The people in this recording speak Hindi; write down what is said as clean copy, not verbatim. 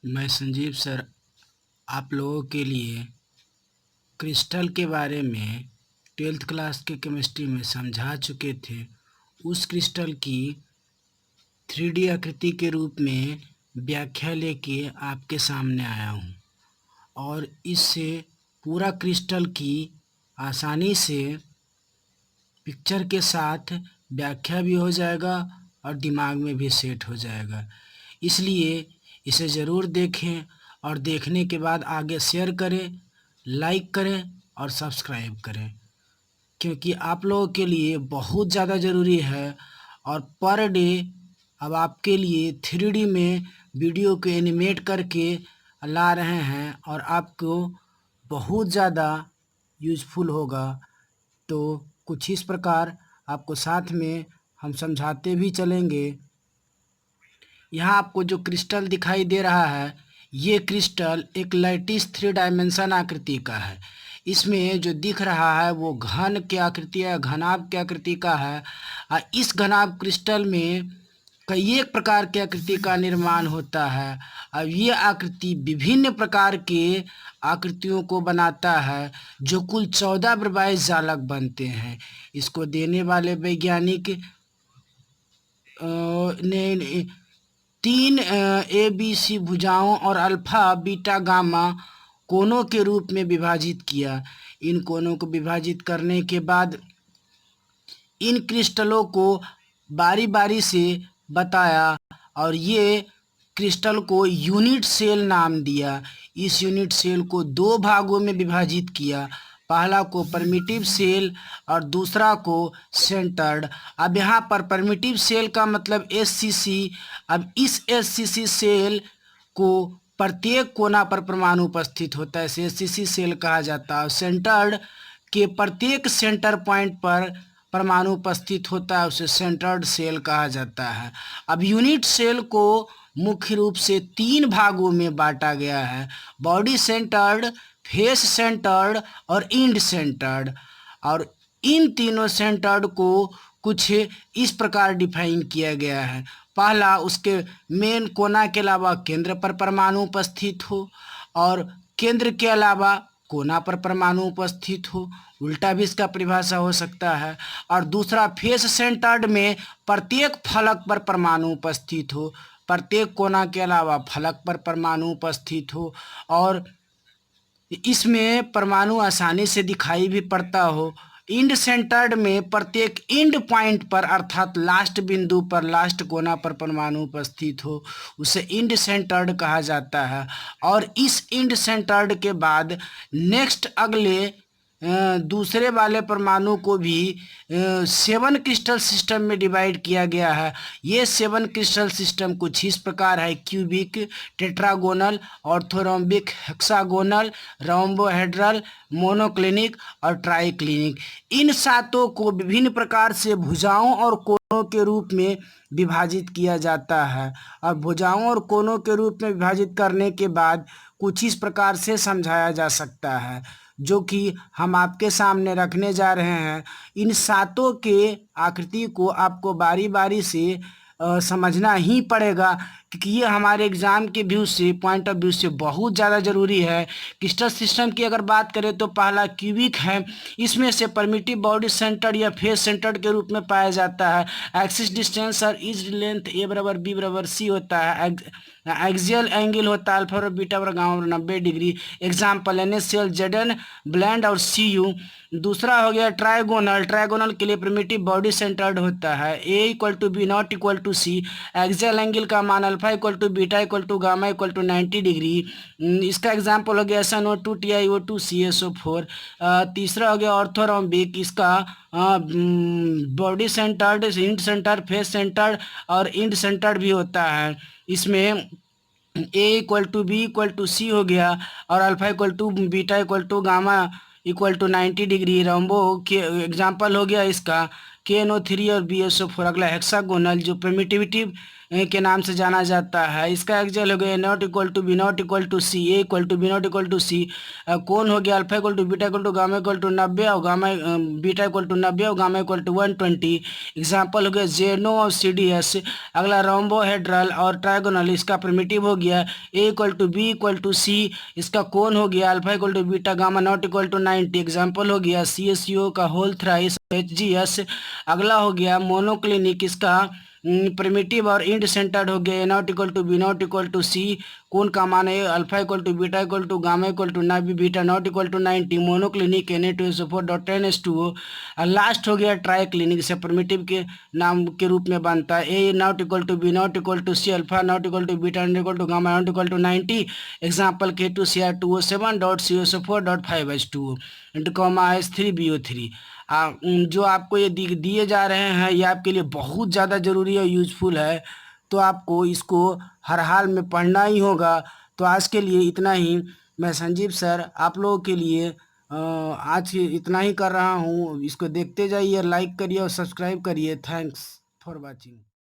मैं संजीव सर आप लोगों के लिए क्रिस्टल के बारे में 12th क्लास के केमिस्ट्री में समझा चुके थे। उस क्रिस्टल की 3D आकृति के रूप में व्याख्या लेके आपके सामने आया हूँ और इससे पूरा क्रिस्टल की आसानी से पिक्चर के साथ व्याख्या भी हो जाएगा और दिमाग में भी सेट हो जाएगा। इसलिए इसे ज़रूर देखें और देखने के बाद आगे शेयर करें, लाइक करें और सब्सक्राइब करें, क्योंकि आप लोगों के लिए बहुत ज़्यादा ज़रूरी है। और पर डे अब आपके लिए 3D में वीडियो को एनिमेट करके ला रहे हैं और आपको बहुत ज़्यादा यूज़फुल होगा। तो कुछ इस प्रकार आपको साथ में हम समझाते भी चलेंगे। यहाँ आपको जो क्रिस्टल दिखाई दे रहा है, ये क्रिस्टल एक लैटिस 3 डायमेंशन आकृति का है। इसमें जो दिख रहा है वो घन की आकृति है, घनाभ की आकृति का है। इस घनाभ क्रिस्टल में कई एक प्रकार की आकृति का निर्माण होता है। अब ये आकृति विभिन्न प्रकार के आकृतियों को बनाता है, जो कुल 14 प्रवाही जालक बनते हैं। इसको देने वाले वैज्ञानिक ने 3 ABC भुजाओं और अल्फा बीटा गामा कोनों के रूप में विभाजित किया। इन कोनों को विभाजित करने के बाद इन क्रिस्टलों को बारी बारी से बताया और ये क्रिस्टल को यूनिट सेल नाम दिया। इस यूनिट सेल को 2 भागों में विभाजित किया, पहला को परमिटिव सेल और दूसरा को सेंटर्ड। अब यहाँ पर परमिटिव सेल का मतलब SCC। अब इस SCC सेल को प्रत्येक कोना पर परमाणु उपस्थित होता है, इसे SCC सेल कहा जाता है। सेंटर्ड के प्रत्येक सेंटर पॉइंट पर परमाणु उपस्थित होता है, उसे सेंटर्ड सेल कहा जाता है। अब यूनिट सेल को मुख्य रूप से 3 भागों में बांटा गया है, बॉडी सेंटर्ड, फेस सेंटर्ड और इंड सेंटर्ड। और इन तीनों सेंटर्ड को कुछ इस प्रकार डिफाइन किया गया है। पहला, उसके मेन कोना के अलावा केंद्र पर परमाणु उपस्थित हो और केंद्र के अलावा कोना पर परमाणु उपस्थित हो, उल्टा भी इसका परिभाषा हो सकता है। और दूसरा, फेस सेंटर्ड में प्रत्येक फलक पर परमाणु उपस्थित हो, प्रत्येक कोना के अलावा फलक पर परमाणु उपस्थित हो और इसमें परमाणु आसानी से दिखाई भी पड़ता हो। इंड सेंटर्ड में प्रत्येक इंड पॉइंट पर अर्थात लास्ट बिंदु पर, लास्ट कोना पर परमाणु उपस्थित हो, उसे इंड सेंटर्ड कहा जाता है। और इस इंड सेंटर्ड के बाद नेक्स्ट अगले दूसरे वाले परमाणु को भी 7 क्रिस्टल सिस्टम में डिवाइड किया गया है। ये 7 क्रिस्टल सिस्टम कुछ इस प्रकार है: cubic, tetragonal, orthorhombic, hexagonal, rhombohedral, monoclinic और ट्राइक्लिनिक। इन 7 को विभिन्न प्रकार से भुजाओं और कोनों के रूप में विभाजित किया जाता है। और भुजाओं और कोनों के रूप में विभाजित करने के बाद कुछ इस प्रकार से समझाया जा सकता है, जो कि हम आपके सामने रखने जा रहे हैं। इन 7 के आकृति को आपको बारी बारी से समझना ही पड़ेगा, क्योंकि ये हमारे एग्ज़ाम के व्यू से, पॉइंट ऑफ व्यू से बहुत ज़्यादा ज़रूरी है। क्रिस्टल सिस्टम की अगर बात करें तो पहला क्यूबिक है। इसमें से परमिटिव बॉडी सेंटर्ड या फेस सेंटर्ड के रूप में पाया जाता है। एक्सिस डिस्टेंस और इज लेंथ A=B=C होता है। एक्सियल एंगल होता है अल्फा और बीटा और gamma 90 degree. Example NaCl, Zn blend और Cu। दूसरा हो गया ट्राइगोनल। ट्राइगोनल के लिए प्रिमिटिव बॉडी सेंटर्ड होता है। A=B=C। एक्सियल एंगल का मान α=β=γ=90 डिग्री। इसका एग्जाम्पल हो गया SnO2, TiO2, CSO4। तीसरा हो गया ऑर्थोरोम्बिक। इसका body centred, end centred, face centred और इंड सेंटर्ड भी होता है। इसमें A=B=C हो गया और α=β=γ=90 डिग्री। रोम्बो के एग्जाम्पल हो गया इसका KNO3 और BSO4। अगला हेक्सागोनल जो प्रिमिटिविटी के नाम से जाना जाता है, इसका एक्चुअल हो गया not equal to B not equal to C, A equal to B not equal to C. कौन हो गया alpha equal to beta equal to gamma equal to 90 और गामा बीटा इक्वल टू 90 और गामा इक्वल टू 120। एग्जाम्पल हो गया जेनो और CDS। अगला रोम्बोहेड्रल और ट्राइगोनल, इसका प्रिमिटिव हो गया A equal to B equal to C. इसका कौन हो गया alpha equal to beta gamma not equal to 90। Example हो गया CSO का होल थ्राइस HGS। अगला हो गया मोनोक्लिनिक, इसका प्रिमिटिव और इंड सेंटर्ड हो गया not equal to B not equal to C. कौन का मान है alpha equal to beta equal to gamma equal to 90 beta not equal to 90। Monoclinic Na2SO4.10H2O। Last हो गया ट्राई क्लिनिक, इसे प्रिमिटिव के नाम के रूप में बनता है A not equal to B not equal to C, alpha not equal to beta not equal to gamma not equal to 90। Example K2Cr2O7.CO4.5H2O into comma H3BO3। जो आपको ये दिए जा रहे हैं ये आपके लिए बहुत ज़्यादा ज़रूरी है, यूजफुल है, तो आपको इसको हर हाल में पढ़ना ही होगा। तो आज के लिए इतना ही। मैं संजीव सर आप लोगों के लिए आज इतना ही कर रहा हूँ। इसको देखते जाइए, लाइक करिए और सब्सक्राइब करिए। Thanks for watching.